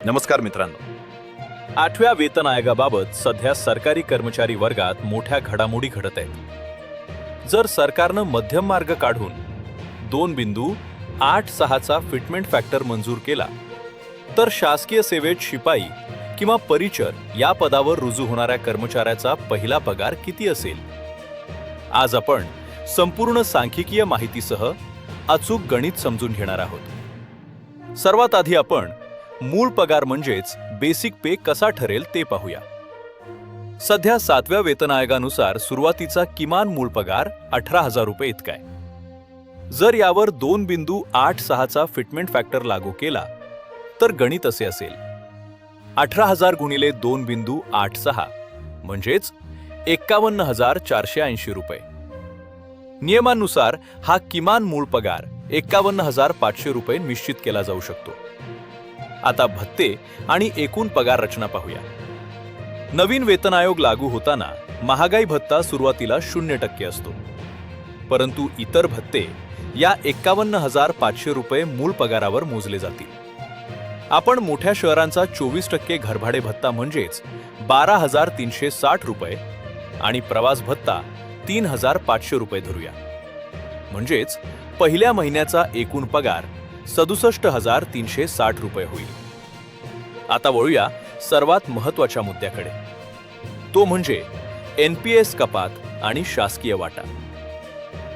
नमस्कार मित्रांनो. 8व्या वेतन आयोगाबाबत सध्या सरकारी कर्मचारी वर्गात मोठ्या घडामोडी घडत आहेत. जर सरकारनं मध्यम मार्ग काढून 2.86चा फिटमेंट फॅक्टर मंजूर केला तर शासकीय सेवेत शिपाई किंवा परिचर या पदावर रुजू होणाऱ्या कर्मचाऱ्याचा पहिला पगार किती असेल? आज आपण संपूर्ण सांख्यिकीय माहितीसह अचूक गणित समजून घेणार आहोत. सर्वात आधी आपण मूळ पगार म्हणजेच बेसिक पे कसा ठरेल ते पाहूया. सध्या 7व्या वेतन आयोगानुसार सुरुवातीचा किमान मूळ पगार 18,000 रुपये इतका आहे. जर यावर 2.86चा फिटमेंट फॅक्टर लागू केला तर गणित असे असेल: 18,000 गुणिले 2.86 म्हणजेच 51,480 रुपये. नियमानुसार हा किमान मूळ पगार 51,500 रुपये निश्चित केला जाऊ शकतो. आता भत्ते आणि एकूण पगार रचना पाहूया. नवीन वेतन आयोग लागू होताना महागाई भत्ता सुरुवातीला 0% असतो, परंतु इतर भत्ते या 51,500 रुपये मूळ पगारावर मोजले जातील. आपण मोठ्या शहरांचा 24% घरभाडे भत्ता म्हणजेच 12,360 रुपये आणि प्रवास भत्ता 3,500 रुपये धरूया. म्हणजेच पहिल्या महिन्याचा एकूण पगार 67,360 रुपये होईल. आता वळूया सर्वात महत्त्वाच्या मुद्द्याकडे, तो म्हणजे NPS कपात आणि शासकीय वाटा.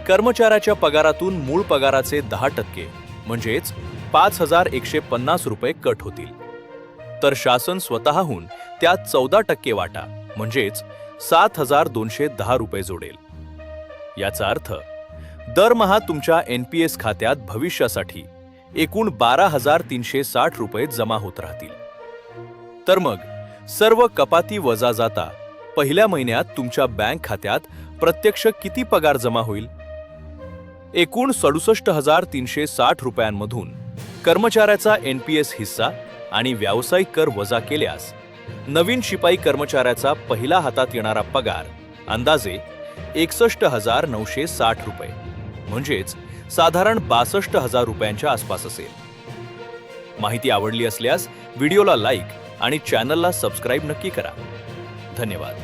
कर्मचाऱ्याच्या पगारातून मूळ पगाराचे 10% म्हणजेच 5,150 रुपये कट होतील, तर शासन स्वतःहून त्यात 14% वाटा म्हणजेच 7,210 रुपये जोडेल. याचा अर्थ दरमहा तुमच्या NPS खात्यात भविष्यासाठी एकूण 12,360 रुपये जमा होत राहतील. तर मग सर्व कपाती वजा जाता पहिल्या महिन्यात तुमच्या बँक खात्यात प्रत्यक्ष किती पगार जमा होईल? एकूण 67,360 रुपयांमधून कर्मचाऱ्याचा NPS हिस्सा आणि व्यावसायिक कर वजा केल्यास नवीन शिपाई कर्मचाऱ्याचा पहिला हातात येणारा पगार अंदाजे 61,960 रुपये म्हणजेच साधारण 62,000 रुपयांच्या आसपास असेल. माहिती आवडली असल्यास व्हिडिओला लाईक आणि चॅनलला सबस्क्राईब नक्की करा. धन्यवाद.